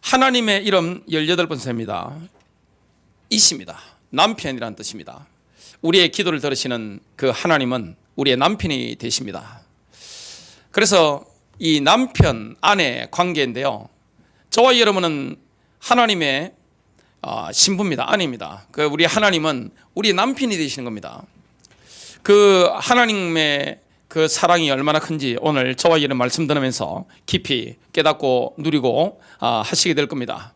하나님의 이름 18번째입니다. 이십니다. 남편이란 뜻입니다. 우리의 기도를 들으시는 그 하나님은 우리의 남편이 되십니다. 그래서 이 남편, 아내 관계인데요, 저와 여러분은 하나님의 신부입니다. 아내입니다. 그 우리 하나님은 우리의 남편이 되시는 겁니다. 그 하나님의 그 사랑이 얼마나 큰지 오늘 저와 여러분 말씀 들으면서 깊이 깨닫고 누리고 하시게 될 겁니다.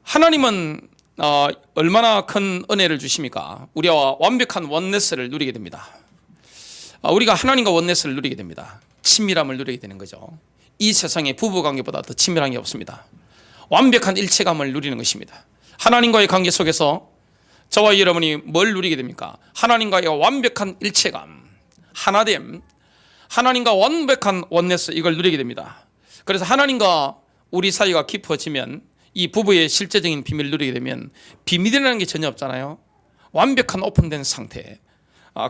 하나님은 얼마나 큰 은혜를 주십니까? 우리와 완벽한 원네스를 누리게 됩니다. 우리가 하나님과 원네스를 누리게 됩니다. 친밀함을 누리게 되는 거죠. 이 세상에 부부관계보다 더 친밀한 게 없습니다. 완벽한 일체감을 누리는 것입니다. 하나님과의 관계 속에서 저와 여러분이 뭘 누리게 됩니까? 하나님과의 완벽한 일체감, 하나됨, 하나님과 완벽한 원네스, 이걸 누리게 됩니다. 그래서 하나님과 우리 사이가 깊어지면, 이 부부의 실제적인 비밀을 누리게 되면 비밀이라는 게 전혀 없잖아요. 완벽한 오픈된 상태,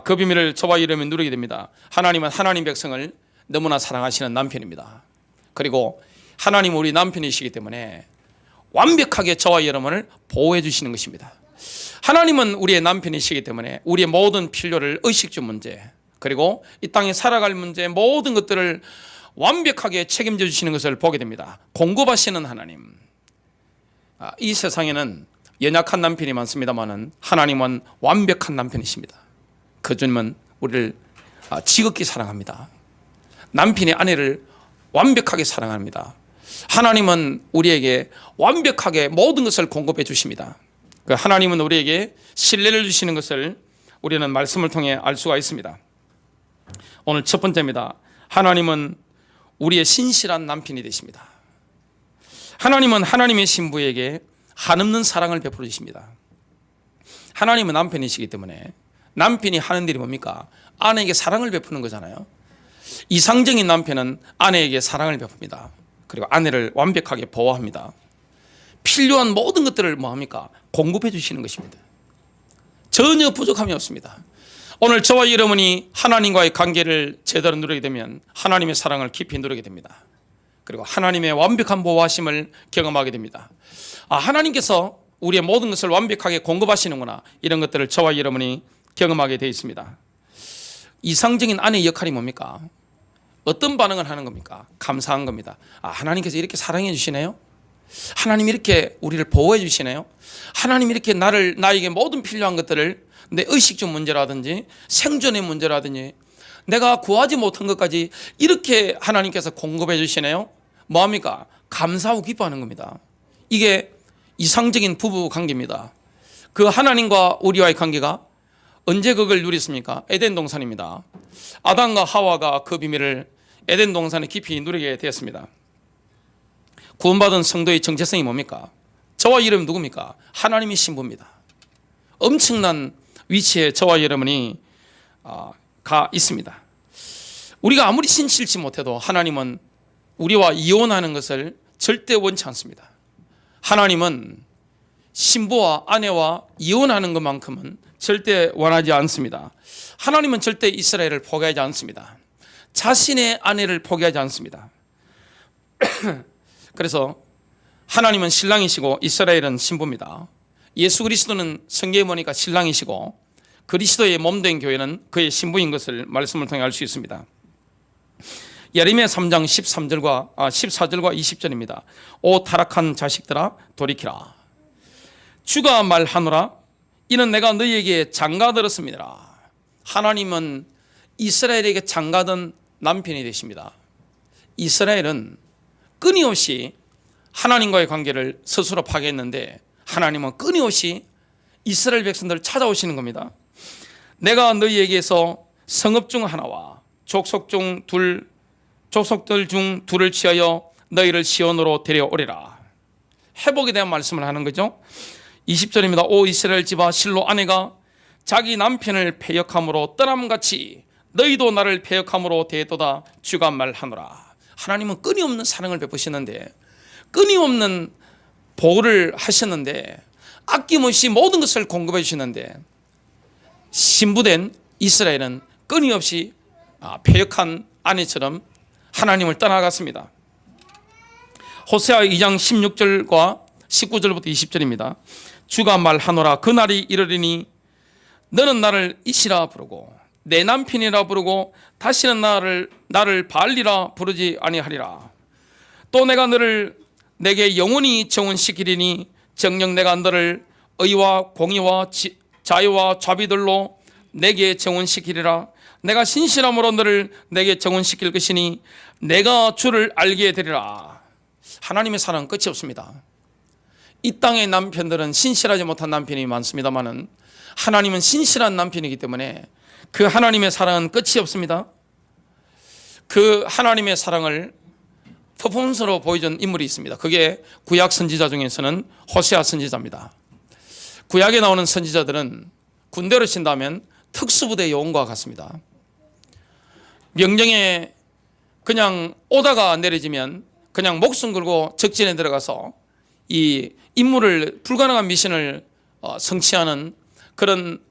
그 비밀을 저와 여러분이 누리게 됩니다. 하나님은 하나님 백성을 너무나 사랑하시는 남편입니다. 그리고 하나님 우리 남편이시기 때문에 완벽하게 저와 여러분을 보호해 주시는 것입니다. 하나님은 우리의 남편이시기 때문에 우리의 모든 필요를, 의식주 문제, 그리고 이 땅에 살아갈 문제, 모든 것들을 완벽하게 책임져 주시는 것을 보게 됩니다. 공급하시는 하나님. 이 세상에는 연약한 남편이 많습니다만 하나님은 완벽한 남편이십니다. 그 주님은 우리를 지극히 사랑합니다. 남편이 아내를 완벽하게 사랑합니다. 하나님은 우리에게 완벽하게 모든 것을 공급해 주십니다. 하나님은 우리에게 신뢰를 주시는 것을 우리는 말씀을 통해 알 수가 있습니다. 오늘 첫 번째입니다. 하나님은 우리의 신실한 남편이 되십니다. 하나님은 하나님의 신부에게 한없는 사랑을 베풀어 주십니다. 하나님은 남편이시기 때문에 남편이 하는 일이 뭡니까? 아내에게 사랑을 베푸는 거잖아요. 이상적인 남편은 아내에게 사랑을 베풉니다. 그리고 아내를 완벽하게 보호합니다. 필요한 모든 것들을 뭐합니까? 공급해 주시는 것입니다. 전혀 부족함이 없습니다. 오늘 저와 여러분이 하나님과의 관계를 제대로 누리게 되면 하나님의 사랑을 깊이 누리게 됩니다. 그리고 하나님의 완벽한 보호하심을 경험하게 됩니다. 하나님께서 우리의 모든 것을 완벽하게 공급하시는구나, 이런 것들을 저와 여러분이 경험하게 되어 있습니다. 이상적인 아내의 역할이 뭡니까? 어떤 반응을 하는 겁니까? 감사한 겁니다. 하나님께서 이렇게 사랑해 주시네요. 하나님이 이렇게 우리를 보호해 주시네요. 하나님이 이렇게 나에게 모든 필요한 것들을, 내 의식주 문제라든지 생존의 문제라든지 내가 구하지 못한 것까지 이렇게 하나님께서 공급해 주시네요. 뭐합니까? 감사하고 기뻐하는 겁니다. 이게 이상적인 부부 관계입니다. 그 하나님과 우리와의 관계가 언제 그걸 누렸습니까? 에덴 동산입니다. 아담과 하와가 그 비밀을 에덴 동산에 깊이 누리게 되었습니다. 구원받은 성도의 정체성이 뭡니까? 저와 이름은 누굽니까? 하나님의 신부입니다. 엄청난 위치에 저와 여러분이 가 있습니다. 우리가 아무리 신실치 못해도 하나님은 우리와 이혼하는 것을 절대 원치 않습니다. 하나님은 신부와 아내와 이혼하는 것만큼은 절대 원하지 않습니다. 하나님은 절대 이스라엘을 포기하지 않습니다. 자신의 아내를 포기하지 않습니다. 그래서 하나님은 신랑이시고 이스라엘은 신부입니다. 예수 그리스도는 성경에 보니까 신랑이시고 그리스도의 몸된 교회는 그의 신부인 것을 말씀을 통해 알 수 있습니다. 예레미야 3장 14절과 20절입니다. 오 타락한 자식들아 돌이키라. 주가 말하노라. 이는 내가 너희에게 장가들었습니다. 하나님은 이스라엘에게 장가든 남편이 되십니다. 이스라엘은 끊임없이 하나님과의 관계를 스스로 파괴했는데 하나님은 끊임없이 이스라엘 백성들을 찾아오시는 겁니다. 내가 너희에게서 성읍 중 하나와 족속들 중 둘을 취하여 너희를 시온으로 데려오리라. 회복에 대한 말씀을 하는 거죠. 20절입니다. 오 이스라엘 집아, 실로 아내가 자기 남편을 패역함으로 떠남같이 너희도 나를 패역함으로 대도다. 주가 말하노라. 하나님은 끊임없는 사랑을 베푸시는데, 끊임없는 보호를 하셨는데, 아낌없이 모든 것을 공급해 주시는데, 신부된 이스라엘은 끊임없이 패역한 아내처럼 하나님을 떠나갔습니다. 호세아 2장 16절과 19절부터 20절입니다. 주가 말하노라. 그날이 이르리니 너는 나를 이시라 부르고 내 남편이라 부르고 다시는 나를 바알리라 부르지 아니하리라. 또 내가 너를 내게 영원히 정언시키리니 정녕 내가 너를 의와 공의와 자유와 자비들로 내게 정언시키리라. 내가 신실함으로 너를 내게 정언시킬 것이니 내가 주를 알게 되리라. 하나님의 사랑은 끝이 없습니다. 이 땅의 남편들은 신실하지 못한 남편이 많습니다만은 하나님은 신실한 남편이기 때문에 그 하나님의 사랑은 끝이 없습니다. 그 하나님의 사랑을 퍼포먼스로 보여준 인물이 있습니다. 그게 구약 선지자 중에서는 호세아 선지자입니다. 구약에 나오는 선지자들은 군대로 친다면 특수부대 요원과 같습니다. 명령에 그냥 오다가 내려지면 그냥 목숨 걸고 적진에 들어가서 이 임무를 불가능한 미션을 성취하는 그런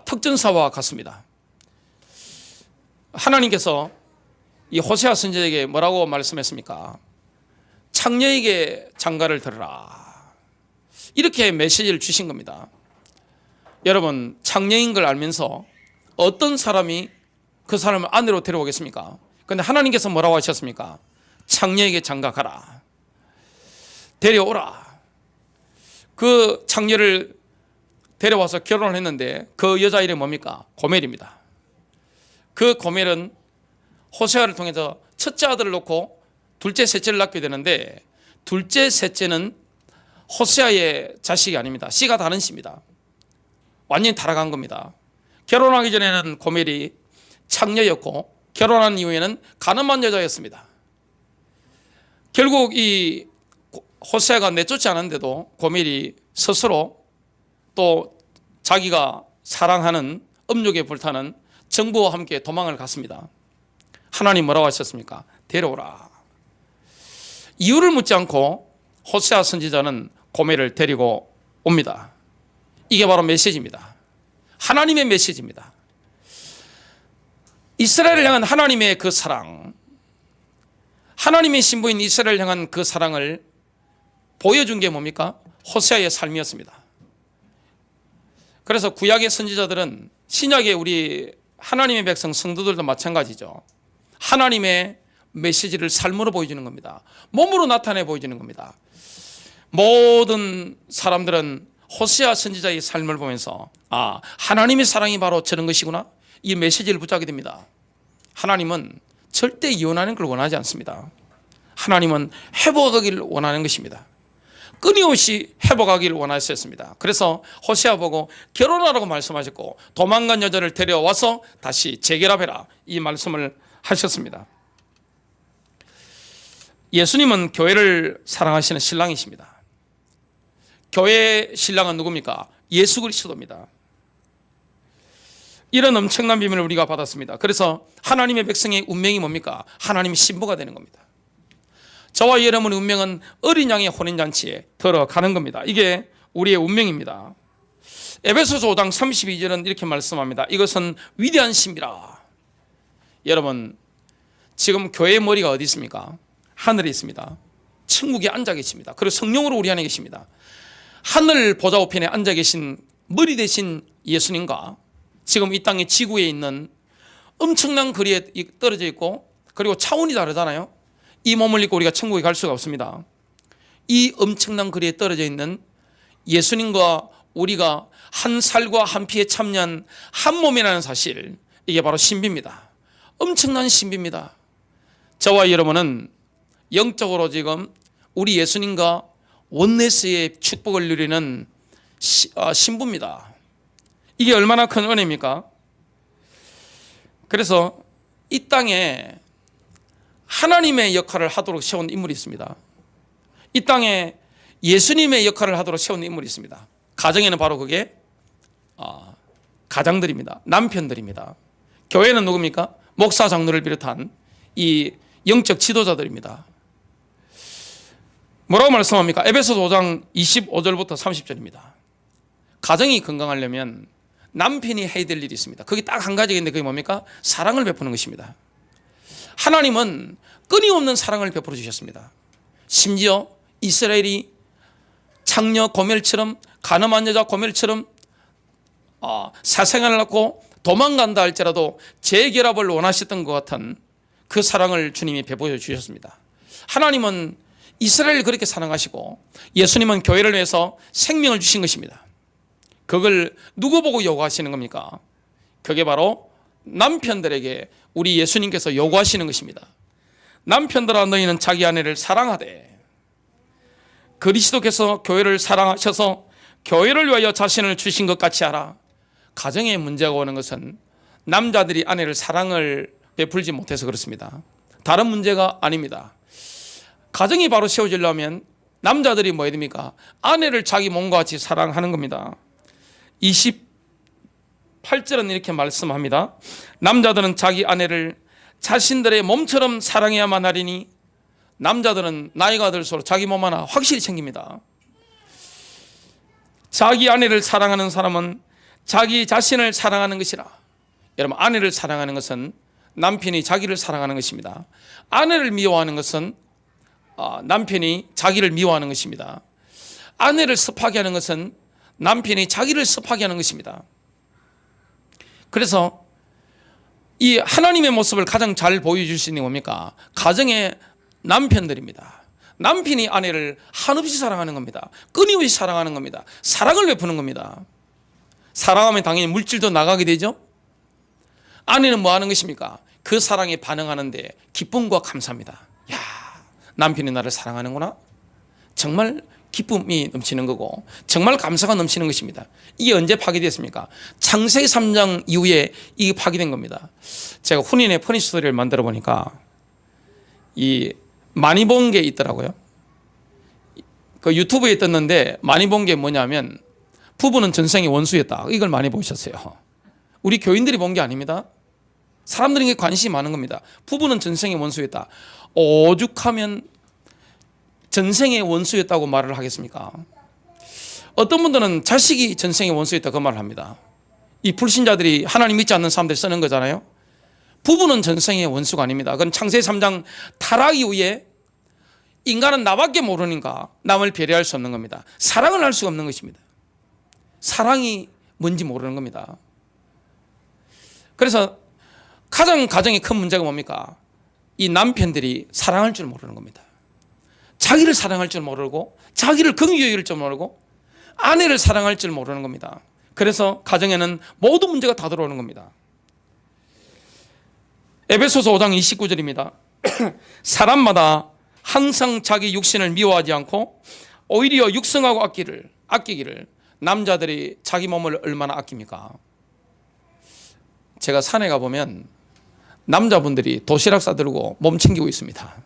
특전사와 같습니다. 하나님께서 이 호세아 선지자에게 뭐라고 말씀했습니까? 창녀에게 장가를 들으라. 이렇게 메시지를 주신 겁니다. 여러분, 창녀인 걸 알면서 어떤 사람이 그 사람을 아내로 데려오겠습니까? 그런데 하나님께서 뭐라고 하셨습니까? 창녀에게 장가가라. 데려오라. 그 창녀를 데려와서 결혼을 했는데 그 여자 이름이 뭡니까? 고멜입니다. 그 고멜은 호세아를 통해서 첫째 아들을 놓고 둘째 셋째를 낳게 되는데 둘째 셋째는 호세아의 자식이 아닙니다. 씨가 다른 씨입니다. 완전히 타락한 겁니다. 결혼하기 전에는 고멜이 창녀였고 결혼한 이후에는 가늠한 여자였습니다. 결국 이 호세아가 내쫓지 않았는데도 고멜이 스스로 또 자기가 사랑하는 음욕에 불타는 정부와 함께 도망을 갔습니다. 하나님 뭐라고 하셨습니까? 데려오라. 이유를 묻지 않고 호세아 선지자는 고멜을 데리고 옵니다. 이게 바로 메시지입니다. 하나님의 메시지입니다. 이스라엘을 향한 하나님의 그 사랑, 하나님의 신부인 이스라엘을 향한 그 사랑을 보여준 게 뭡니까? 호세아의 삶이었습니다. 그래서 구약의 선지자들은 신약의 우리 하나님의 백성 성도들도 마찬가지죠. 하나님의 메시지를 삶으로 보여주는 겁니다. 몸으로 나타내 보여주는 겁니다. 모든 사람들은 호세아 선지자의 삶을 보면서 하나님의 사랑이 바로 저런 것이구나, 이 메시지를 붙잡게 됩니다. 하나님은 절대 이혼하는 걸 원하지 않습니다. 하나님은 회복하기를 원하는 것입니다. 끊임없이 회복하기를 원하셨습니다. 그래서 호세아 보고 결혼하라고 말씀하셨고 도망간 여자를 데려와서 다시 재결합해라, 이 말씀을 하셨습니다. 예수님은 교회를 사랑하시는 신랑이십니다. 교회의 신랑은 누굽니까? 예수 그리스도입니다. 이런 엄청난 비밀을 우리가 받았습니다. 그래서 하나님의 백성의 운명이 뭡니까? 하나님의 신부가 되는 겁니다. 저와 여러분의 운명은 어린 양의 혼인잔치에 들어가는 겁니다. 이게 우리의 운명입니다. 에베소서 5장 32절은 이렇게 말씀합니다. 이것은 위대한 신비라. 여러분, 지금 교회의 머리가 어디 있습니까? 하늘에 있습니다. 천국에 앉아 계십니다. 그리고 성령으로 우리 안에 계십니다. 하늘 보좌 우편에 앉아 계신 머리 대신 예수님과 지금 이 땅의 지구에 있는 엄청난 거리에 떨어져 있고, 그리고 차원이 다르잖아요. 이 몸을 입고 우리가 천국에 갈 수가 없습니다. 이 엄청난 거리에 떨어져 있는 예수님과 우리가 한 살과 한 피에 참여한 한 몸이라는 사실, 이게 바로 신비입니다. 엄청난 신비입니다. 저와 여러분은 영적으로 지금 우리 예수님과 원네스의 축복을 누리는 신부입니다. 이게 얼마나 큰 은혜입니까? 그래서 이 땅에 하나님의 역할을 하도록 세운 인물이 있습니다. 이 땅에 예수님의 역할을 하도록 세운 인물이 있습니다. 가정에는 바로 그게 가장들입니다. 남편들입니다. 교회는 누굽니까? 목사 장로를 비롯한 이 영적 지도자들입니다. 뭐라고 말씀합니까? 에베소서 5장 25절부터 30절입니다. 가정이 건강하려면 남편이 해야 될 일이 있습니다. 그게 딱 한 가지가 있는데 그게 뭡니까? 사랑을 베푸는 것입니다. 하나님은 끊임없는 사랑을 베풀어 주셨습니다. 심지어 이스라엘이 창녀 고멜처럼, 가늠한 여자 고멜처럼 사생활을 낳고 도망간다 할지라도 재결합을 원하셨던 것 같은 그 사랑을 주님이 베풀어 주셨습니다. 하나님은 이스라엘을 그렇게 사랑하시고 예수님은 교회를 위해서 생명을 주신 것입니다. 그걸 누구 보고 요구하시는 겁니까? 그게 바로 남편들에게 우리 예수님께서 요구하시는 것입니다. 남편들아, 너희는 자기 아내를 사랑하되 그리스도께서 교회를 사랑하셔서 교회를 위하여 자신을 주신 것 같이 하라. 가정에 문제가 오는 것은 남자들이 아내를 사랑을 베풀지 못해서 그렇습니다. 다른 문제가 아닙니다. 가정이 바로 세워지려면 남자들이 뭐 해야 됩니까? 아내를 자기 몸과 같이 사랑하는 겁니다. 28절은 이렇게 말씀합니다. 남자들은 자기 아내를 자신들의 몸처럼 사랑해야만 하리니 남자들은 나이가 들수록 자기 몸 하나 확실히 챙깁니다. 자기 아내를 사랑하는 사람은 자기 자신을 사랑하는 것이라. 여러분, 아내를 사랑하는 것은 남편이 자기를 사랑하는 것입니다. 아내를 미워하는 것은 남편이 자기를 미워하는 것입니다. 아내를 습하게 하는 것은 남편이 자기를 습하게 하는 것입니다. 그래서 이 하나님의 모습을 가장 잘 보여줄 수 있는 게 뭡니까? 가정의 남편들입니다. 남편이 아내를 한없이 사랑하는 겁니다. 끊임없이 사랑하는 겁니다. 사랑을 베푸는 겁니다. 사랑하면 당연히 물질도 나가게 되죠. 아내는 뭐 하는 것입니까? 그 사랑에 반응하는데 기쁨과 감사합니다. 야, 남편이 나를 사랑하는구나. 정말 기쁨이 넘치는 거고 정말 감사가 넘치는 것입니다. 이게 언제 파괴됐습니까? 창세기 3장 이후에 이게 파괴된 겁니다. 제가 혼인의 퍼니시 스토리를 만들어 보니까 이 많이 본 게 있더라고요. 그 유튜브에 떴는데 많이 본 게 뭐냐면 부부는 전생의 원수였다. 이걸 많이 보셨어요. 우리 교인들이 본 게 아닙니다. 사람들에게 관심이 많은 겁니다. 부부는 전생의 원수였다. 오죽하면 전생의 원수였다고 말을 하겠습니까? 어떤 분들은 자식이 전생의 원수였다 그 말을 합니다. 이 불신자들이 하나님 믿지 않는 사람들이 쓰는 거잖아요. 부부는 전생의 원수가 아닙니다. 그건 창세기 3장 타락 이후에 인간은 나밖에 모르니까 남을 배려할 수 없는 겁니다. 사랑을 할 수가 없는 것입니다. 사랑이 뭔지 모르는 겁니다. 그래서 가장 가정의 큰 문제가 뭡니까? 이 남편들이 사랑할 줄 모르는 겁니다. 자기를 사랑할 줄 모르고 자기를 긍휼히 여길 줄 모르고 아내를 사랑할 줄 모르는 겁니다. 그래서 가정에는 모든 문제가 다 들어오는 겁니다. 에베소서 5장 29절입니다. 사람마다 항상 자기 육신을 미워하지 않고 오히려 육성하고 아끼기를. 남자들이 자기 몸을 얼마나 아낍니까? 제가 산에 가보면 남자분들이 도시락 싸들고 몸 챙기고 있습니다.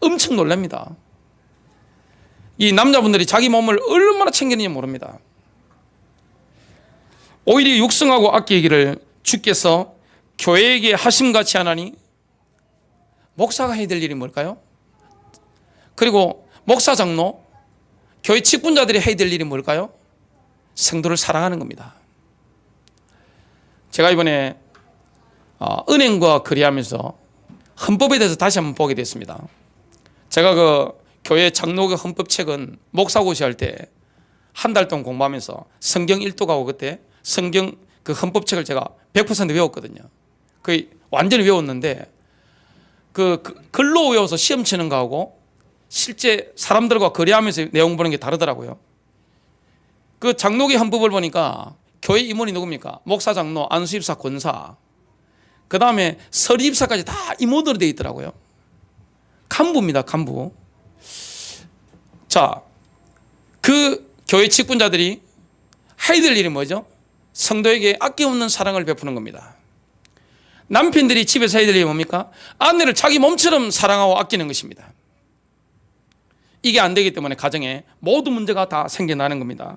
엄청 놀랍니다. 이 남자분들이 자기 몸을 얼마나 챙기는지 모릅니다. 오히려 육성하고 아끼기를 주께서 교회에게 하심같이 하나니. 목사가 해야 될 일이 뭘까요? 그리고 목사 장로, 교회 직분자들이 해야 될 일이 뭘까요? 성도를 사랑하는 겁니다. 제가 이번에 은행과 거래하면서 헌법에 대해서 다시 한번 보게 됐습니다. 제가 그 교회 장로교 헌법책은 목사고시 할 때 한 달 동안 공부하면서 성경 1도가고 그때 성경 그 헌법책을 제가 100% 외웠거든요. 거의 완전히 외웠는데 그 글로 외워서 시험 치는 거하고 실제 사람들과 거래하면서 내용 보는 게 다르더라고요. 그 장로교 헌법을 보니까 교회 임원이 누굽니까? 목사, 장로, 안수집사, 권사, 그 다음에 서리집사까지 다 임원으로 되어 있더라고요. 간부입니다, 간부. 자, 그 교회 직분자들이 해야 될 일이 뭐죠? 성도에게 아낌없는 사랑을 베푸는 겁니다. 남편들이 집에서 해야 될 일이 뭡니까? 아내를 자기 몸처럼 사랑하고 아끼는 것입니다. 이게 안 되기 때문에 가정에 모든 문제가 다 생겨나는 겁니다.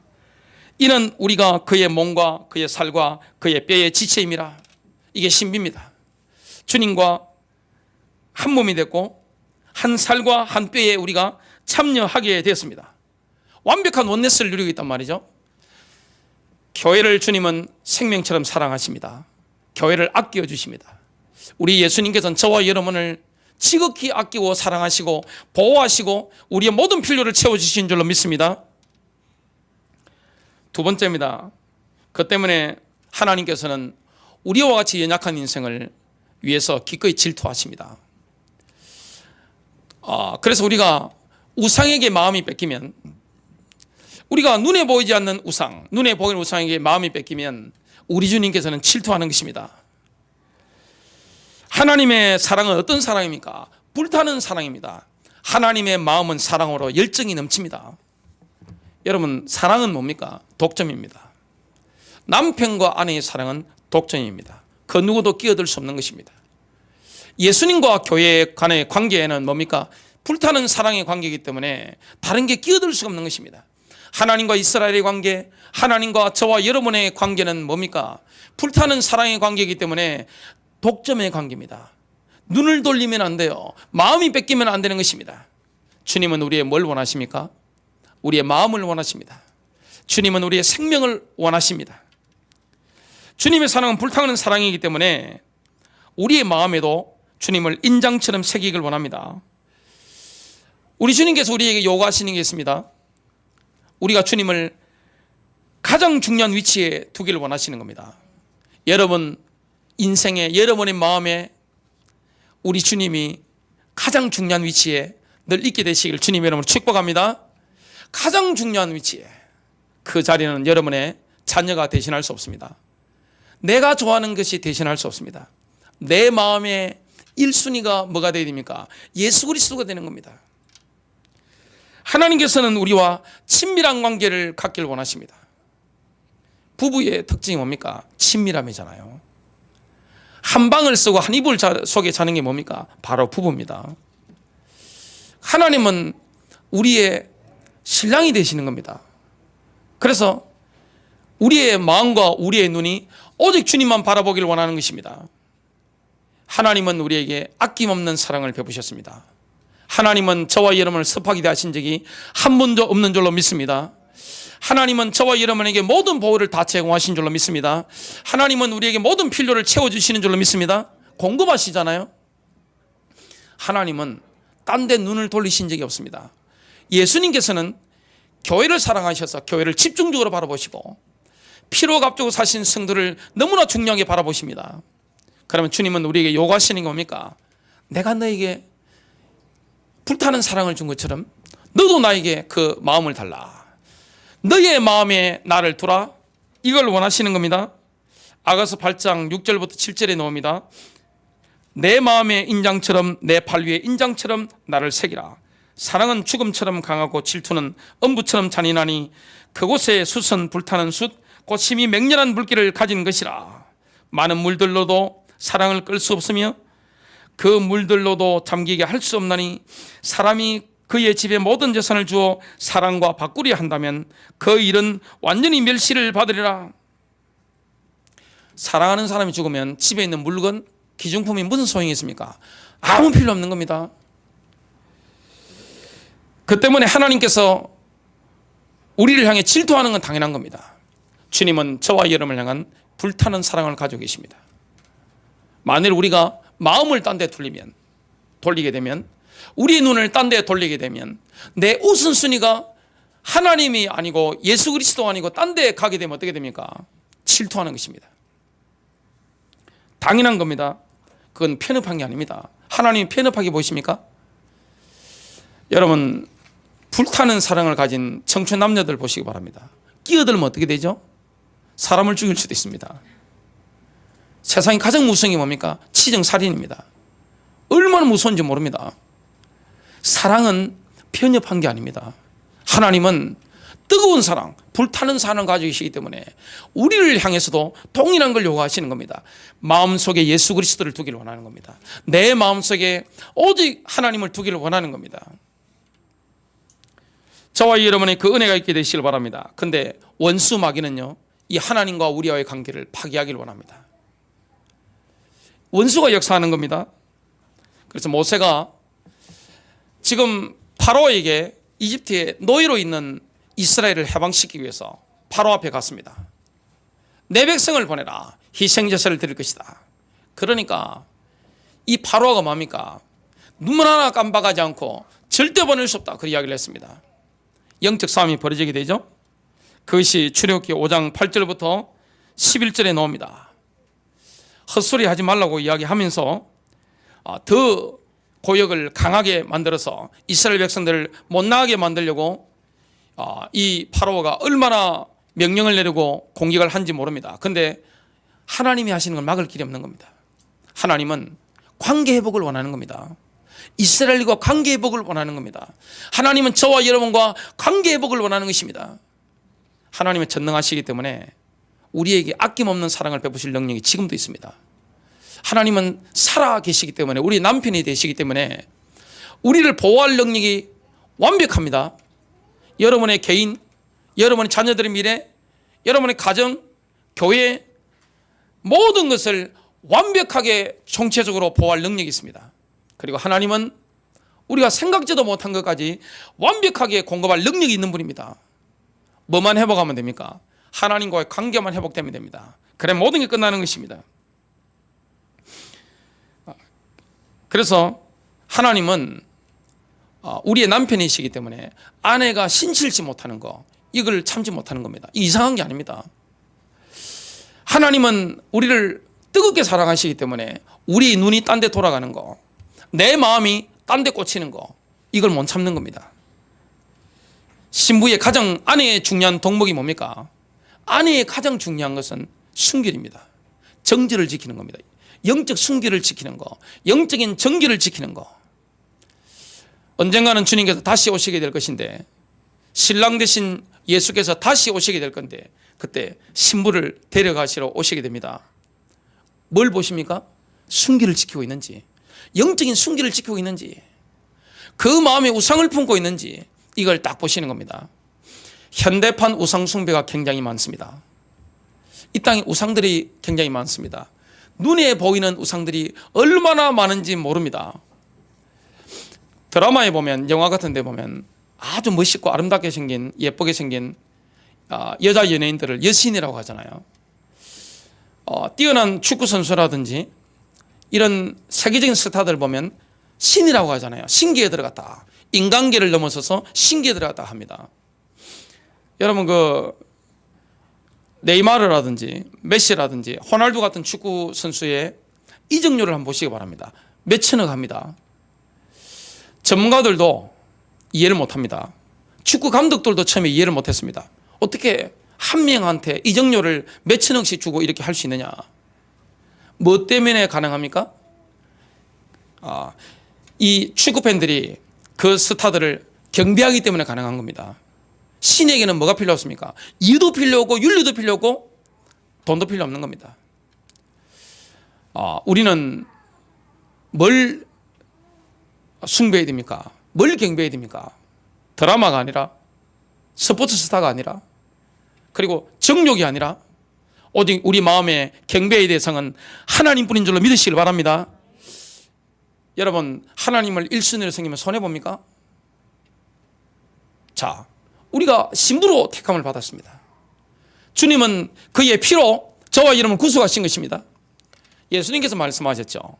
이는 우리가 그의 몸과 그의 살과 그의 뼈의 지체임이라. 이게 신비입니다. 주님과 한 몸이 됐고 한 살과 한 뼈에 우리가 참여하게 되었습니다. 완벽한 원네스를 누리고 있단 말이죠. 교회를 주님은 생명처럼 사랑하십니다. 교회를 아껴 주십니다. 우리 예수님께서는 저와 여러분을 지극히 아끼고 사랑하시고 보호하시고 우리의 모든 필요를 채워주신 줄로 믿습니다. 두 번째입니다. 그 때문에 하나님께서는 우리와 같이 연약한 인생을 위해서 기꺼이 질투하십니다. 그래서 우리가 우상에게 마음이 뺏기면, 우리가 눈에 보이지 않는 우상, 눈에 보이는 우상에게 마음이 뺏기면 우리 주님께서는 질투하는 것입니다. 하나님의 사랑은 어떤 사랑입니까? 불타는 사랑입니다. 하나님의 마음은 사랑으로 열정이 넘칩니다. 여러분, 사랑은 뭡니까? 독점입니다. 남편과 아내의 사랑은 독점입니다. 그 누구도 끼어들 수 없는 것입니다. 예수님과 교회 간의 관계에는 뭡니까? 불타는 사랑의 관계이기 때문에 다른 게 끼어들 수가 없는 것입니다. 하나님과 이스라엘의 관계, 하나님과 저와 여러분의 관계는 뭡니까? 불타는 사랑의 관계이기 때문에 독점의 관계입니다. 눈을 돌리면 안 돼요. 마음이 뺏기면 안 되는 것입니다. 주님은 우리의 뭘 원하십니까? 우리의 마음을 원하십니다. 주님은 우리의 생명을 원하십니다. 주님의 사랑은 불타는 사랑이기 때문에 우리의 마음에도 주님을 인장처럼 새기길 원합니다. 우리 주님께서 우리에게 요구하시는 게 있습니다. 우리가 주님을 가장 중요한 위치에 두기를 원하시는 겁니다. 여러분 인생에, 여러분의 마음에 우리 주님이 가장 중요한 위치에 늘 있게 되시길 주님 이름으로 축복합니다. 가장 중요한 위치에, 그 자리는 여러분의 자녀가 대신할 수 없습니다. 내가 좋아하는 것이 대신할 수 없습니다. 내 마음의 1순위가 뭐가 되어야 됩니까? 예수 그리스도가 되는 겁니다. 하나님께서는 우리와 친밀한 관계를 갖기를 원하십니다. 부부의 특징이 뭡니까? 친밀함이잖아요. 한 방을 쓰고 한 이불 속에 자는 게 뭡니까? 바로 부부입니다. 하나님은 우리의 신랑이 되시는 겁니다. 그래서 우리의 마음과 우리의 눈이 오직 주님만 바라보기를 원하는 것입니다. 하나님은 우리에게 아낌없는 사랑을 베푸셨습니다. 하나님은 저와 여러분을 섭하게 대하신 적이 한 번도 없는 줄로 믿습니다. 하나님은 저와 여러분에게 모든 보호를 다 제공하신 줄로 믿습니다. 하나님은 우리에게 모든 필요를 채워주시는 줄로 믿습니다. 공급하시잖아요. 하나님은 딴 데 눈을 돌리신 적이 없습니다. 예수님께서는 교회를 사랑하셔서 교회를 집중적으로 바라보시고 피로 값주고 사신 성도를 너무나 중요하게 바라보십니다. 그러면 주님은 우리에게 요구하시는 게 뭡니까? 내가 너에게 불타는 사랑을 준 것처럼 너도 나에게 그 마음을 달라. 너의 마음에 나를 두라. 이걸 원하시는 겁니다. 아가서 8장 6절부터 7절에 나옵니다. 내 마음의 인장처럼, 내 발 위에 인장처럼 나를 새기라. 사랑은 죽음처럼 강하고 질투는 엄부처럼 잔인하니 그곳에 숯은 불타는 숯, 곧 심히 맹렬한 불길을 가진 것이라. 많은 물들로도 사랑을 끌 수 없으며 그 물들로도 잠기게 할 수 없나니 사람이 그의 집에 모든 재산을 주어 사랑과 바꾸려 한다면 그 일은 완전히 멸시를 받으리라. 사랑하는 사람이 죽으면 집에 있는 물건, 기중품이 무슨 소용이 있습니까? 아무 필요 없는 겁니다. 그 때문에 하나님께서 우리를 향해 질투하는 건 당연한 겁니다. 주님은 저와 여러분을 향한 불타는 사랑을 가지고 계십니다. 만일 우리가 마음을 딴 데 돌리게 되면, 우리의 눈을 딴 데 돌리게 되면 내 우선순위가 하나님이 아니고 예수 그리스도 아니고 딴 데 가게 되면 어떻게 됩니까? 질투하는 것입니다. 당연한 겁니다. 그건 편협한 게 아닙니다. 하나님이 편협하게 보십니까? 여러분, 불타는 사랑을 가진 청춘 남녀들 보시기 바랍니다. 끼어들면 어떻게 되죠? 사람을 죽일 수도 있습니다. 세상에 가장 무서운 게 뭡니까? 치정살인입니다. 얼마나 무서운지 모릅니다. 사랑은 편협한 게 아닙니다. 하나님은 뜨거운 사랑, 불타는 사랑을 가지고 계시기 때문에 우리를 향해서도 동일한 걸 요구하시는 겁니다. 마음속에 예수 그리스도를 두기를 원하는 겁니다. 내 마음속에 오직 하나님을 두기를 원하는 겁니다. 저와 여러분의 그 은혜가 있게 되시길 바랍니다. 근데 원수 마귀는요, 이 하나님과 우리와의 관계를 파괴하기를 원합니다. 원수가 역사하는 겁니다. 그래서 모세가 지금 파로에게 이집트의 노예로 있는 이스라엘을 해방시키기 위해서 파로 앞에 갔습니다. 내 백성을 보내라. 희생제사를 드릴 것이다. 그러니까 이 파로가 뭡니까? 눈물 하나 깜박하지 않고 절대 보낼 수 없다. 그 이야기를 했습니다. 영적 싸움이 벌어지게 되죠. 그것이 출애굽기 5장 8절부터 11절에 나옵니다. 헛소리 하지 말라고 이야기하면서 더 고역을 강하게 만들어서 이스라엘 백성들을 못 나가게 만들려고 이 파라오가 얼마나 명령을 내리고 공격을 한지 모릅니다. 그런데 하나님이 하시는 걸 막을 길이 없는 겁니다. 하나님은 관계 회복을 원하는 겁니다. 이스라엘과 관계 회복을 원하는 겁니다. 하나님은 저와 여러분과 관계 회복을 원하는 것입니다. 하나님은 전능하시기 때문에 우리에게 아낌없는 사랑을 베푸실 능력이 지금도 있습니다. 하나님은 살아 계시기 때문에, 우리 남편이 되시기 때문에 우리를 보호할 능력이 완벽합니다. 여러분의 개인, 여러분의 자녀들의 미래, 여러분의 가정, 교회, 모든 것을 완벽하게 총체적으로 보호할 능력이 있습니다. 그리고 하나님은 우리가 생각지도 못한 것까지 완벽하게 공급할 능력이 있는 분입니다. 뭐만 회복하면 됩니까? 하나님과의 관계만 회복되면 됩니다. 그래 모든 게 끝나는 것입니다. 그래서 하나님은 우리의 남편이시기 때문에 아내가 신실치 못하는 거, 이걸 참지 못하는 겁니다. 이상한 게 아닙니다. 하나님은 우리를 뜨겁게 사랑하시기 때문에 우리 눈이 딴 데 돌아가는 거, 내 마음이 딴 데 꽂히는 거, 이걸 못 참는 겁니다. 신부의 가장, 아내의 중요한 덕목이 뭡니까? 아내의 가장 중요한 것은 순결입니다. 정절을 지키는 겁니다. 영적 순결을 지키는 거, 영적인 정결을 지키는 거. 언젠가는 주님께서 다시 오시게 될 것인데, 신랑 되신 예수께서 다시 오시게 될 건데, 그때 신부를 데려가시러 오시게 됩니다. 뭘 보십니까? 순결을 지키고 있는지, 영적인 순결을 지키고 있는지, 그 마음에 우상을 품고 있는지, 이걸 딱 보시는 겁니다. 현대판 우상 숭배가 굉장히 많습니다. 이 땅에 우상들이 굉장히 많습니다. 눈에 보이는 우상들이 얼마나 많은지 모릅니다. 드라마에 보면, 영화 같은 데 보면 아주 멋있고 아름답게 생긴, 예쁘게 생긴 여자 연예인들을 여신이라고 하잖아요. 뛰어난 축구 선수라든지 이런 세계적인 스타들 보면 신이라고 하잖아요. 신기에 들어갔다. 인간계를 넘어서서 신기에 들어갔다 합니다. 여러분, 네이마르라든지 메시라든지 호날두 같은 축구 선수의 이적료를 한번 보시기 바랍니다. 몇천억 합니다. 전문가들도 이해를 못합니다. 축구 감독들도 처음에 이해를 못했습니다. 어떻게 한 명한테 이적료를 몇천억씩 주고 이렇게 할 수 있느냐? 뭐 때문에 가능합니까? 이 축구 팬들이 그 스타들을 경배하기 때문에 가능한 겁니다. 신에게는 뭐가 필요 없습니까? 이유도 필요 없고 윤리도 필요 없고 돈도 필요 없는 겁니다. 우리는 뭘 숭배해야 됩니까? 뭘 경배해야 됩니까? 드라마가 아니라, 스포츠 스타가 아니라, 그리고 정욕이 아니라, 오직 우리 마음의 경배의 대상은 하나님뿐인 줄로 믿으시길 바랍니다. 여러분, 하나님을 1순위로 생기면 손해봅니까? 자, 우리가 신부로 택함을 받았습니다. 주님은 그의 피로 저와 여러분을 구속하신 것입니다. 예수님께서 말씀하셨죠.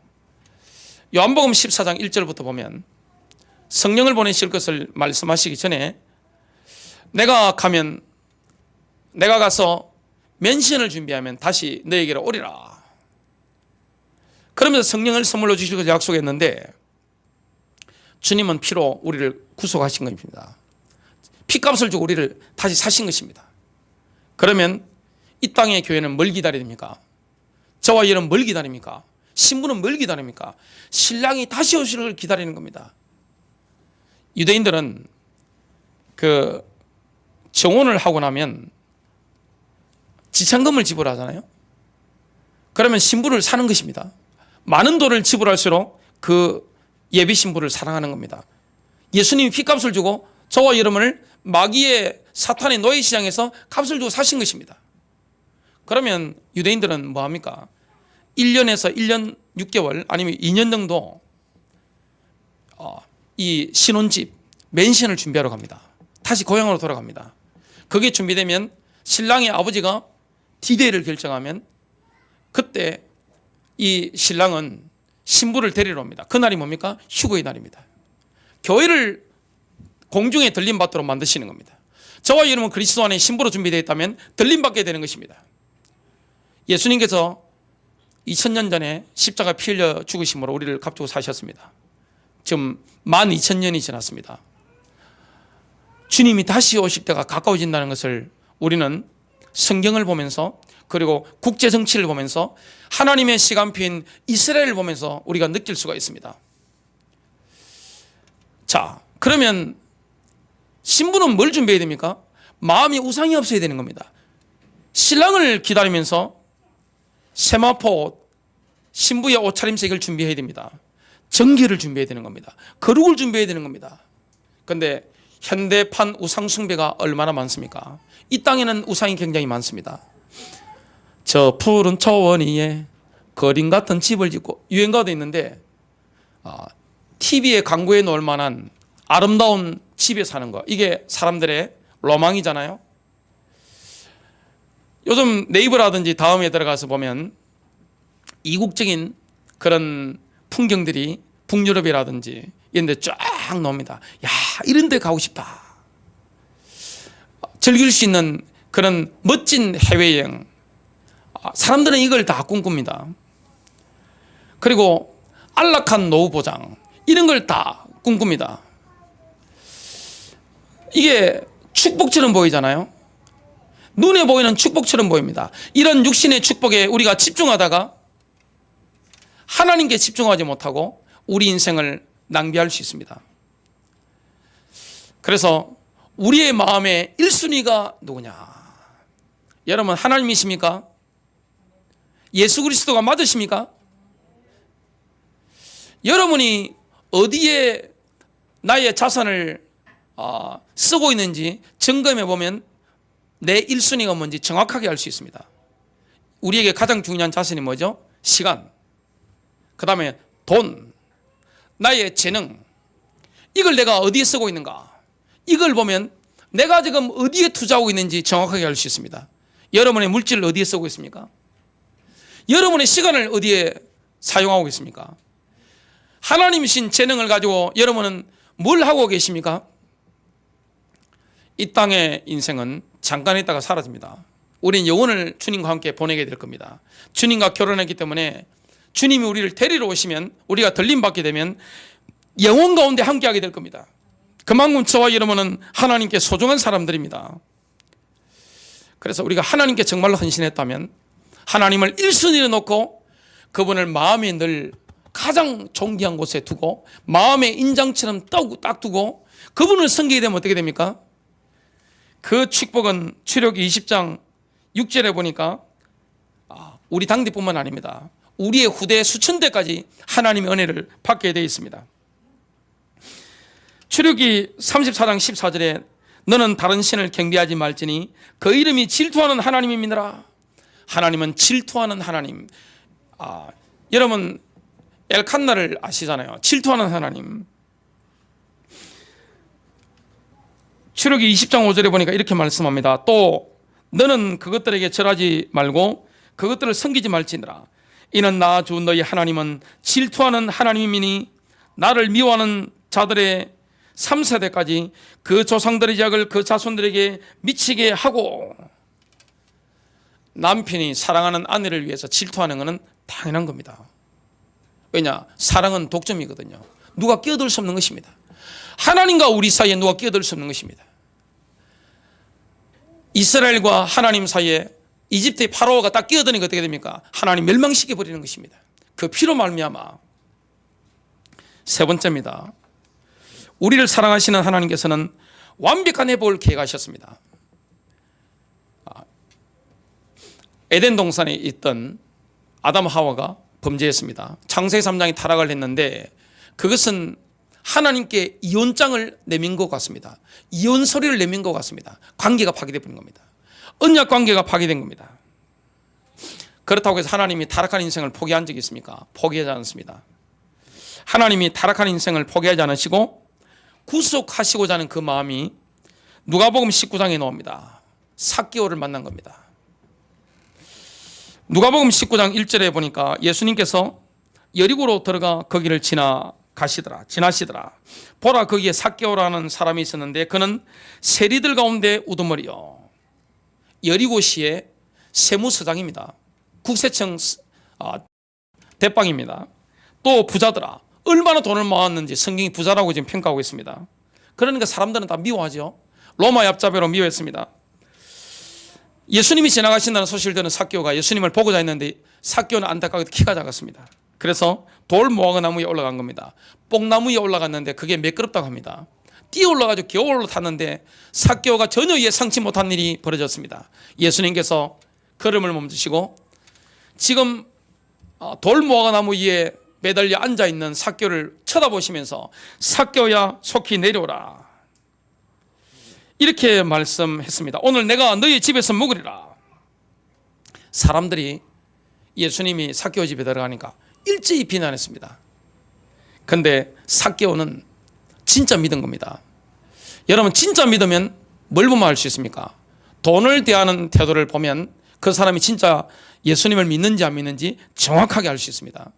요한복음 14장 1절부터 보면 성령을 보내실 것을 말씀하시기 전에 내가 가서 면신을 준비하면 다시 너에게로 오리라. 그러면서 성령을 선물로 주실 것을 약속했는데, 주님은 피로 우리를 구속하신 것입니다. 피값을 주고 우리를 다시 사신 것입니다. 그러면 이 땅의 교회는 뭘 기다려야 됩니까? 저와 여러분 뭘 기다립니까? 신부는 뭘 기다립니까? 신랑이 다시 오시는 걸 기다리는 겁니다. 유대인들은 정혼을 하고 나면 지참금을 지불하잖아요. 그러면 신부를 사는 것입니다. 많은 돈을 지불할수록 그 예비 신부를 사랑하는 겁니다. 예수님이 피값을 주고 저와 여러분을 마귀의 사탄의 노예 시장에서 값을 주고 사신 것입니다. 그러면 유대인들은 뭐 합니까? 1년에서 1년 6개월 아니면 2년 정도 이 신혼집 맨션을 준비하러 갑니다. 다시 고향으로 돌아갑니다. 그게 준비되면 신랑의 아버지가 디데이를 결정하면, 그때 이 신랑은 신부를 데리러 옵니다. 그날이 뭡니까? 휴거의 날입니다. 교회를 공중에 들림받도록 만드시는 겁니다. 저와 여러분 그리스도 안에 신부로 준비되어 있다면 들림받게 되는 것입니다. 예수님께서 2000년 전에 십자가 피 흘려 죽으심으로 우리를 값주고 사셨습니다. 지금 12,000년이 지났습니다. 주님이 다시 오실 때가 가까워진다는 것을 우리는 성경을 보면서, 그리고 국제 정치를 보면서, 하나님의 시간표인 이스라엘을 보면서 우리가 느낄 수가 있습니다. 자, 그러면 신부는 뭘 준비해야 됩니까? 마음이 우상이 없어야 되는 겁니다. 신랑을 기다리면서 세마포, 신부의 옷차림색을 준비해야 됩니다. 정결을 준비해야 되는 겁니다. 거룩을 준비해야 되는 겁니다. 그런데 현대판 우상 숭배가 얼마나 많습니까? 이 땅에는 우상이 굉장히 많습니다. 저 푸른 초원 위에 거린 같은 집을 짓고, 유행가도 있는데 TV에 광고에 넣을 만한 아름다운 집에 사는 거, 이게 사람들의 로망이잖아요. 요즘 네이버라든지 다음에 들어가서 보면 이국적인 그런 풍경들이 북유럽이라든지 이런 데 쫙 나옵니다. 야, 이런 데 가고 싶다. 즐길 수 있는 그런 멋진 해외여행. 사람들은 이걸 다 꿈꿉니다. 그리고 안락한 노후 보장, 이런 걸 다 꿈꿉니다. 이게 축복처럼 보이잖아요. 눈에 보이는 축복처럼 보입니다. 이런 육신의 축복에 우리가 집중하다가 하나님께 집중하지 못하고 우리 인생을 낭비할 수 있습니다. 그래서 우리의 마음의 1순위가 누구냐? 여러분, 하나님이십니까? 예수 그리스도가 맞으십니까? 여러분이 어디에 나의 자산을 쓰고 있는지 점검해 보면 내 1순위가 뭔지 정확하게 알 수 있습니다. 우리에게 가장 중요한 자산이 뭐죠? 시간, 그 다음에 돈, 나의 재능, 이걸 내가 어디에 쓰고 있는가, 이걸 보면 내가 지금 어디에 투자하고 있는지 정확하게 알 수 있습니다. 여러분의 물질을 어디에 쓰고 있습니까? 여러분의 시간을 어디에 사용하고 있습니까? 하나님이신 재능을 가지고 여러분은 뭘 하고 계십니까? 이 땅의 인생은 잠깐 있다가 사라집니다. 우리는 영혼을 주님과 함께 보내게 될 겁니다. 주님과 결혼했기 때문에 주님이 우리를 데리러 오시면, 우리가 들림받게 되면 영혼 가운데 함께하게 될 겁니다. 그만큼 저와 여러분은 하나님께 소중한 사람들입니다. 그래서 우리가 하나님께 정말로 헌신했다면 하나님을 1순위로 놓고 그분을 마음에 늘 가장 존귀한 곳에 두고 마음의 인장처럼 딱 두고 그분을 섬기게 되면 어떻게 됩니까? 그 축복은 출애굽기 20장 6절에 보니까 우리 당대뿐만 아닙니다. 우리의 후대 수천 대까지 하나님의 은혜를 받게 되어 있습니다. 출애굽기 34장 14절에 너는 다른 신을 경배하지 말지니 그 이름이 질투하는 하나님이니라. 하나님은 질투하는 하나님. 여러분 엘칸나를 아시잖아요. 질투하는 하나님. 출애굽기 20장 5절에 보니까 이렇게 말씀합니다. 또 너는 그것들에게 절하지 말고 그것들을 섬기지 말지니라. 이는 나 주 너희 하나님은 질투하는 하나님이니 나를 미워하는 자들의 3세대까지 그 조상들의 죄악을 그 자손들에게 미치게 하고. 남편이 사랑하는 아내를 위해서 질투하는 것은 당연한 겁니다. 왜냐? 사랑은 독점이거든요. 누가 끼어들 수 없는 것입니다. 하나님과 우리 사이에 누가 끼어들 수 없는 것입니다. 이스라엘과 하나님 사이에 이집트의 파라오가 딱 끼어드니까 어떻게 됩니까? 하나님 멸망시켜 버리는 것입니다. 그 피로 말미암아. 세 번째입니다. 우리를 사랑하시는 하나님께서는 완벽한 회복을 계획하셨습니다. 에덴 동산에 있던 아담 하와가 범죄했습니다. 창세기 3장이 타락을 했는데 그것은 하나님께 이혼장을 내민 것 같습니다. 이혼 소리를 내민 것 같습니다. 관계가 파괴되어 버린 겁니다. 언약 관계가 파괴된 겁니다. 그렇다고 해서 하나님이 타락한 인생을 포기한 적이 있습니까? 포기하지 않습니다. 하나님이 타락한 인생을 포기하지 않으시고 구속하시고자 하는 그 마음이 누가복음 19장에 나옵니다. 삭개오를 만난 겁니다. 누가복음 19장 1절에 보니까 예수님께서 여리고로 들어가 거기를 지나시더라. 보라, 거기에 삭개오라는 사람이 있었는데 그는 세리들 가운데 우두머리요. 여리고시의 세무서장입니다. 국세청 대빵입니다. 또 부자더라. 얼마나 돈을 모았는지 성경이 부자라고 지금 평가하고 있습니다. 그러니까 사람들은 다 미워하죠. 로마 얍자배로 미워했습니다. 예수님이 지나가신다는 소식을 듣는 삭개오가 예수님을 보고자 했는데 삭개오는 안타깝게도 키가 작았습니다. 그래서 돌무화과나무에 올라간 겁니다. 뽕나무에 올라갔는데 그게 매끄럽다고 합니다. 뛰어 올라가지고 겨우 올라탔는데 삭개오가 전혀 예상치 못한 일이 벌어졌습니다. 예수님께서 걸음을 멈추시고 지금 돌무화과나무 위에 매달려 앉아있는 삭개오를 쳐다보시면서 삭개오야 속히 내려오라, 이렇게 말씀했습니다. 오늘 내가 너희 집에서 묵으리라. 사람들이 예수님이 삭개오 집에 들어가니까 일제히 비난했습니다. 그런데 삭개오는 진짜 믿은 겁니다. 여러분, 진짜 믿으면 뭘 보면 알 수 있습니까? 돈을 대하는 태도를 보면 그 사람이 진짜 예수님을 믿는지 안 믿는지 정확하게 알 수 있습니다.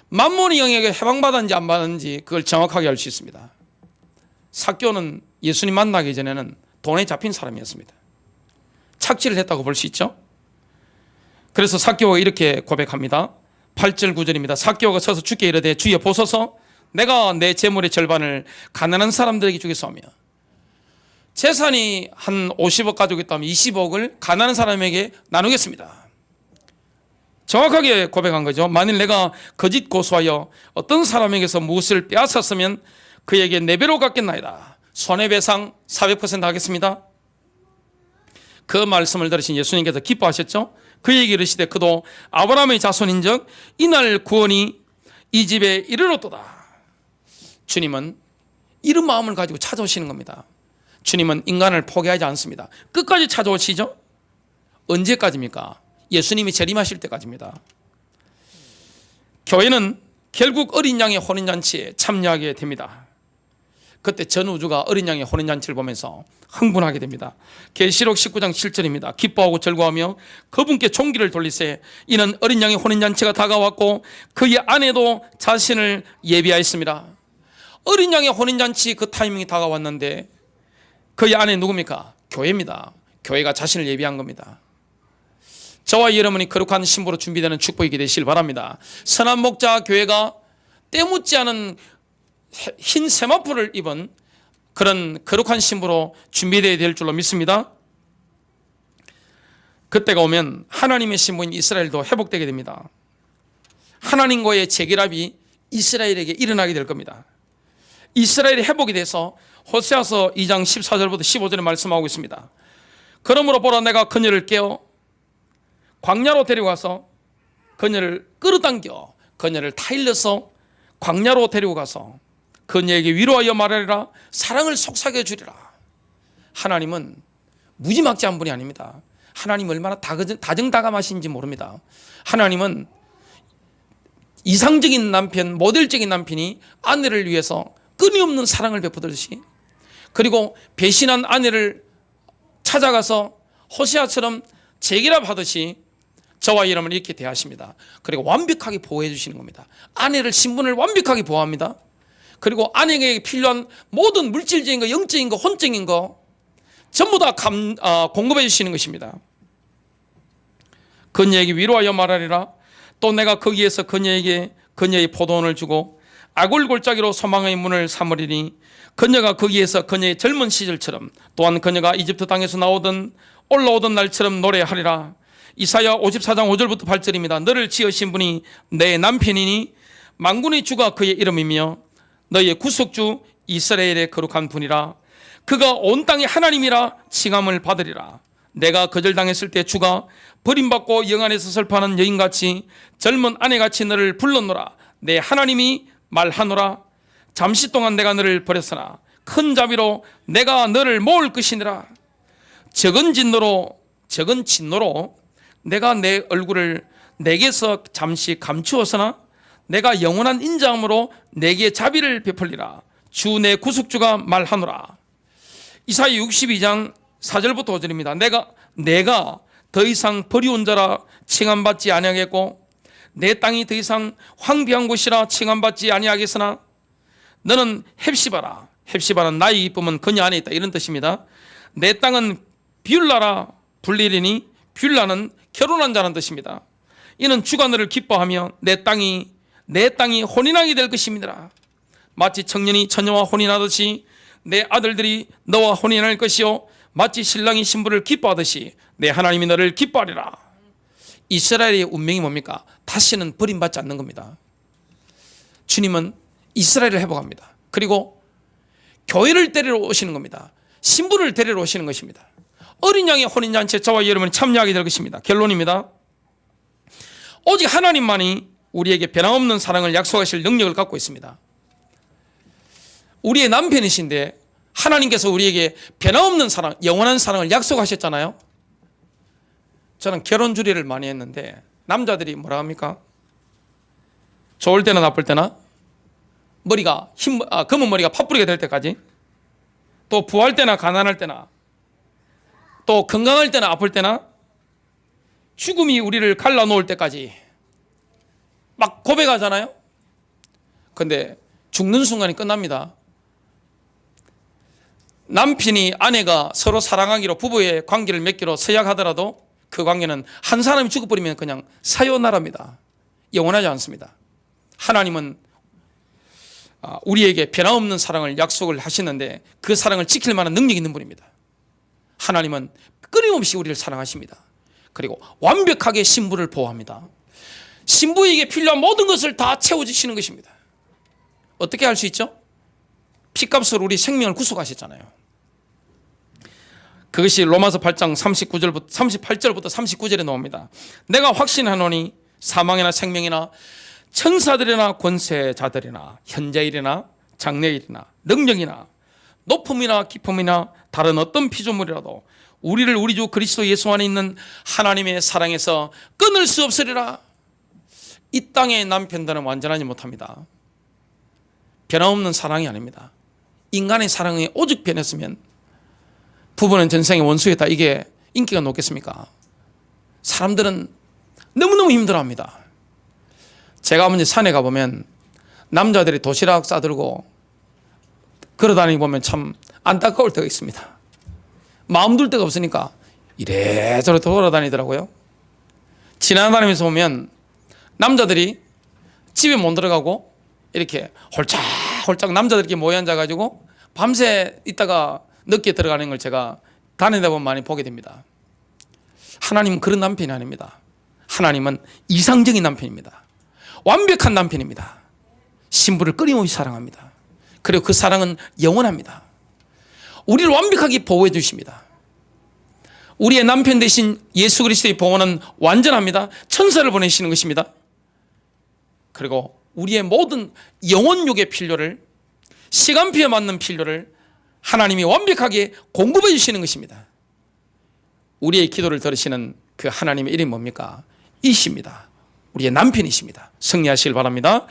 만몬의 영역에 해방받았는지 안 받았는지 그걸 정확하게 알 수 있습니다. 삭개오는 예수님 만나기 전에는 돈에 잡힌 사람이었습니다. 착취를 했다고 볼 수 있죠. 그래서 삭개오가 이렇게 고백합니다. 8절 9절입니다. 삭개오가 서서 주께 이르되 주여 보소서, 내가 내 재물의 절반을 가난한 사람들에게 주겠사오며. 재산이 한 50억 가지고 있다면 20억을 가난한 사람에게 나누겠습니다. 정확하게 고백한 거죠. 만일 내가 거짓 고소하여 어떤 사람에게서 무엇을 빼앗았으면 그에게 4배로 갚겠나이다. 손해배상 400% 하겠습니다. 그 말씀을 들으신 예수님께서 기뻐하셨죠. 그에게 이르시되 그도 아브라함의 자손인즉 이날 구원이 이 집에 이르렀도다. 주님은 이런 마음을 가지고 찾아오시는 겁니다. 주님은 인간을 포기하지 않습니다. 끝까지 찾아오시죠. 언제까지입니까? 예수님이 재림하실 때까지입니다. 교회는 결국 어린 양의 혼인잔치에 참여하게 됩니다. 그때 전 우주가 어린 양의 혼인잔치를 보면서 흥분하게 됩니다. 계시록 19장 7절입니다. 기뻐하고 즐거워하며 그분께 종기를 돌리세. 이는 어린 양의 혼인잔치가 다가왔고 그의 아내도 자신을 예비하였습니다. 어린 양의 혼인잔치 그 타이밍이 다가왔는데 그의 아내 누굽니까? 교회입니다. 교회가 자신을 예비한 겁니다. 저와 여러분이 거룩한 신부로 준비되는 축복이 되시길 바랍니다. 선한 목자 교회가 때묻지 않은 흰 세마포를 입은 그런 거룩한 신부로 준비되어야 될 줄로 믿습니다. 그때가 오면 하나님의 신부인 이스라엘도 회복되게 됩니다. 하나님과의 재결합이 이스라엘에게 일어나게 될 겁니다. 이스라엘이 회복이 돼서 호세아서 2장 14절부터 15절에 말씀하고 있습니다. 그러므로 보라, 내가 그녀를 깨어 광야로 데려가서 그녀를 끌어당겨 그녀를 타일러서 광야로 데리고 가서 그녀에게 위로하여 말하리라. 사랑을 속삭여 주리라. 하나님은 무지막지한 분이 아닙니다. 하나님 얼마나 다정다감하신지 모릅니다. 하나님은 이상적인 남편, 모델적인 남편이 아내를 위해서 끊임없는 사랑을 베푸듯이, 그리고 배신한 아내를 찾아가서 호세아처럼 재결합하듯이 저와 여러분을 이렇게 대하십니다. 그리고 완벽하게 보호해 주시는 겁니다. 아내를, 신분을 완벽하게 보호합니다. 그리고 아내에게 필요한 모든 물질적인 거, 영적인 거, 혼적인 거 전부 다 공급해 주시는 것입니다. 그녀에게 위로하여 말하리라. 또 내가 거기에서 그녀에게 그녀의 포도원을 주고 아굴골짜기로 소망의 문을 삼으리니 그녀가 거기에서 그녀의 젊은 시절처럼 또한 그녀가 이집트 땅에서 올라오던 날처럼 노래하리라. 이사야 54장 5절부터 8절입니다. 너를 지으신 분이 내 남편이니 만군의 주가 그의 이름이며 너희의 구속주 이스라엘의 거룩한 분이라. 그가 온 땅의 하나님이라 칭함을 받으리라. 내가 거절당했을 때 주가 버림받고 영안에서 슬퍼하는 여인같이 젊은 아내같이 너를 불렀노라. 내 하나님이 말하노라. 잠시 동안 내가 너를 버렸으나 큰 자비로 내가 너를 모을 것이니라. 적은 진노로 내가 내 얼굴을 내게서 잠시 감추었으나 내가 영원한 인자함으로 내게 자비를 베풀리라. 주 내 구속주가 말하노라. 이사야 62장 4절부터 5절입니다. 내가 더 이상 버리운 자라 칭함받지 아니하겠고 내 땅이 더 이상 황폐한 곳이라 칭함받지 아니하겠으나 너는 헵시바라. 헵시바는 나의 기쁨은 그녀 안에 있다, 이런 뜻입니다. 내 땅은 비울라라 불리리니, 비울라는 결혼한 자라는 뜻입니다. 이는 주가 너를 기뻐하며 내 땅이 혼인하게 될 것입니다. 마치 청년이 처녀와 혼인하듯이 내 아들들이 너와 혼인할 것이요, 마치 신랑이 신부를 기뻐하듯이 내 하나님이 너를 기뻐하리라. 이스라엘의 운명이 뭡니까? 다시는 버림받지 않는 겁니다. 주님은 이스라엘을 회복합니다. 그리고 교회를 데리러 오시는 겁니다. 신부를 데리러 오시는 것입니다. 어린 양의 혼인잔치에 저와 여러분이 참여하게 될 것입니다. 결론입니다. 오직 하나님만이 우리에게 변함없는 사랑을 약속하실 능력을 갖고 있습니다. 우리의 남편이신데 하나님께서 우리에게 변함없는 사랑, 영원한 사랑을 약속하셨잖아요. 저는 결혼 주례를 많이 했는데 남자들이 뭐라 합니까? 좋을 때나 나쁠 때나 머리가 검은 머리가 파뿌리게 될 때까지, 또 부할 때나 가난할 때나, 또 건강할 때나 아플 때나, 죽음이 우리를 갈라놓을 때까지 막 고백하잖아요. 근데 죽는 순간이 끝납니다. 남편이 아내가 서로 사랑하기로, 부부의 관계를 맺기로 서약하더라도 그 관계는 한 사람이 죽어버리면 그냥 사요나라입니다. 영원하지 않습니다. 하나님은 우리에게 변함없는 사랑을 약속을 하시는데 그 사랑을 지킬 만한 능력이 있는 분입니다. 하나님은 끊임없이 우리를 사랑하십니다. 그리고 완벽하게 신부를 보호합니다. 신부에게 필요한 모든 것을 다 채워주시는 것입니다. 어떻게 할 수 있죠? 피값으로 우리 생명을 구속하셨잖아요. 그것이 로마서 8장 38절부터 39절에 나옵니다. 내가 확신하노니 사망이나 생명이나 천사들이나 권세자들이나 현재일이나 장래일이나 능력이나 높음이나 깊음이나 다른 어떤 피조물이라도 우리를 우리 주 그리스도 예수 안에 있는 하나님의 사랑에서 끊을 수 없으리라. 이 땅의 남편들은 완전하지 못합니다. 변함없는 사랑이 아닙니다. 인간의 사랑에 오직 변했으면 부부는 전생의 원수였다, 이게 인기가 높겠습니까? 사람들은 너무너무 힘들어합니다. 제가 먼저 산에 가보면 남자들이 도시락 싸들고 걸어다니고 보면 참 안타까울 때가 있습니다. 마음 둘 데가 없으니까 이래저래 돌아다니더라고요. 지나다니면서 보면 남자들이 집에 못 들어가고 이렇게 홀짝홀짝 남자들끼리 모여 앉아가지고 밤새 있다가 늦게 들어가는 걸 제가 다니다 보면 많이 보게 됩니다. 하나님은 그런 남편이 아닙니다. 하나님은 이상적인 남편입니다. 완벽한 남편입니다. 신부를 끊임없이 사랑합니다. 그리고 그 사랑은 영원합니다. 우리를 완벽하게 보호해 주십니다. 우리의 남편 대신 예수 그리스도의 보호는 완전합니다. 천사를 보내시는 것입니다. 그리고 우리의 모든 영혼욕의 필요를, 시간표에 맞는 필요를 하나님이 완벽하게 공급해 주시는 것입니다. 우리의 기도를 들으시는 그 하나님의 이름이 뭡니까? 이십니다. 우리의 남편이십니다. 승리하시길 바랍니다.